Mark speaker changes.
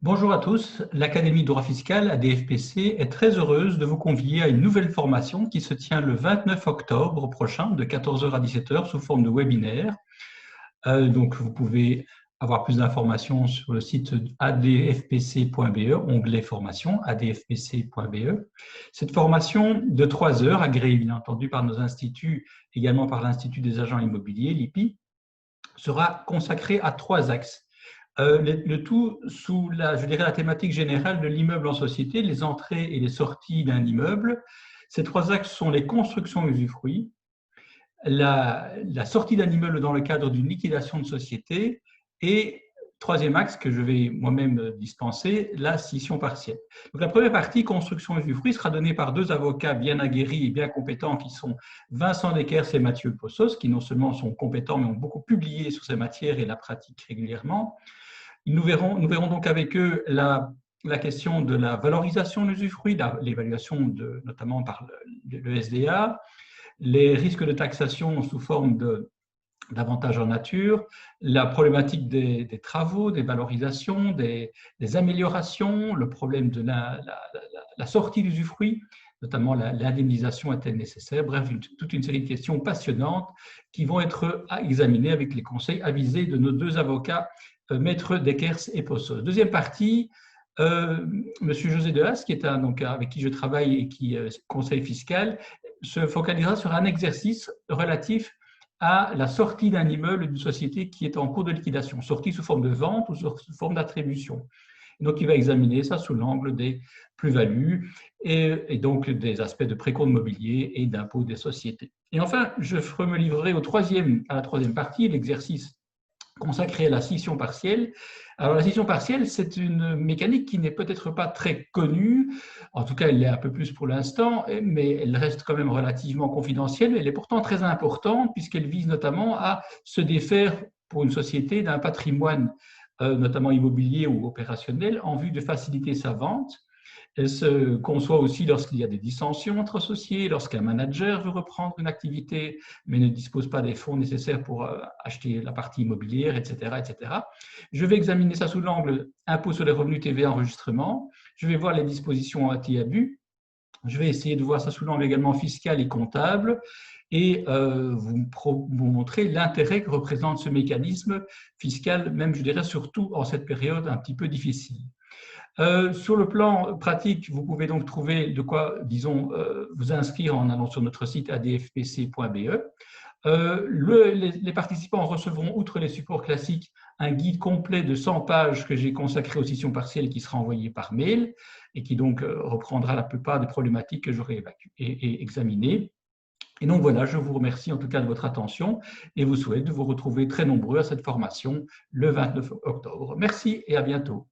Speaker 1: Bonjour à tous, l'Académie de droit fiscal ADFPC est très heureuse de vous convier à une nouvelle formation qui se tient le 29 octobre prochain de 14 h à 17 h sous forme de webinaire. Donc vous pouvez avoir plus d'informations sur le site adfpc.be, onglet formation, adfpc.be. Cette formation de 3 heures, agréée bien entendu par nos instituts, également par l'Institut des agents immobiliers, l'IPI, sera consacrée à 3 axes. Le tout sous la thématique générale de l'immeuble en société, les entrées et les sorties d'un immeuble. Ces 3 axes sont les constructions usufruits, la sortie d'un immeuble dans le cadre d'une liquidation de société et, troisième axe que je vais moi-même dispenser, la scission partielle. Donc, la première partie, construction usufruit, sera donnée par 2 avocats bien aguerris et bien compétents qui sont Vincent Dekers et Mathieu Possos, qui non seulement sont compétents mais ont beaucoup publié sur ces matières et la pratiquent régulièrement. Nous verrons donc avec eux la question de la valorisation de l'usufruit, l'évaluation notamment par le SDA, les risques de taxation sous forme d'avantages en nature, la problématique des travaux, des valorisations, des améliorations, le problème de la sortie d'usufruit, notamment l'indemnisation est-elle nécessaire, bref, toute une série de questions passionnantes qui vont être examinées avec les conseils avisés de nos 2 avocats, Maître Dekers et Possos. Deuxième partie, Monsieur José Dehaas, qui est avec qui je travaille et qui est conseiller fiscal, se focalisera sur un exercice relatif à la sortie d'un immeuble d'une société qui est en cours de liquidation, sortie sous forme de vente ou sous forme d'attribution. Donc, il va examiner ça sous l'angle des plus-values et donc des aspects de précompte mobilier et d'impôt des sociétés. Et enfin, je me livrerai à la troisième partie, l'exercice consacré à la scission partielle. Alors, la scission partielle, c'est une mécanique qui n'est peut-être pas très connue, en tout cas, elle l'est un peu plus pour l'instant, mais elle reste quand même relativement confidentielle. Elle est pourtant très importante puisqu'elle vise notamment à se défaire pour une société d'un patrimoine, notamment immobilier ou opérationnel, en vue de faciliter sa vente. Elle se conçoit aussi lorsqu'il y a des dissensions entre associés, lorsqu'un manager veut reprendre une activité mais ne dispose pas des fonds nécessaires pour acheter la partie immobilière, etc., etc. Je vais examiner ça sous l'angle impôt sur les revenus, TVA, enregistrement. Je vais voir les dispositions anti-abus. Je vais essayer de voir ça sous l'angle également fiscal et comptable et vous montrer l'intérêt que représente ce mécanisme fiscal, même je dirais surtout en cette période un petit peu difficile. Sur le plan pratique, vous pouvez donc trouver de quoi, disons, vous inscrire en allant sur notre site adfpc.be. Les participants recevront, outre les supports classiques, un guide complet de 100 pages que j'ai consacré aux scissions partielles qui sera envoyé par mail et qui donc reprendra la plupart des problématiques que j'aurai examinées. Et donc voilà, je vous remercie en tout cas de votre attention et vous souhaite de vous retrouver très nombreux à cette formation le 29 octobre. Merci et à bientôt.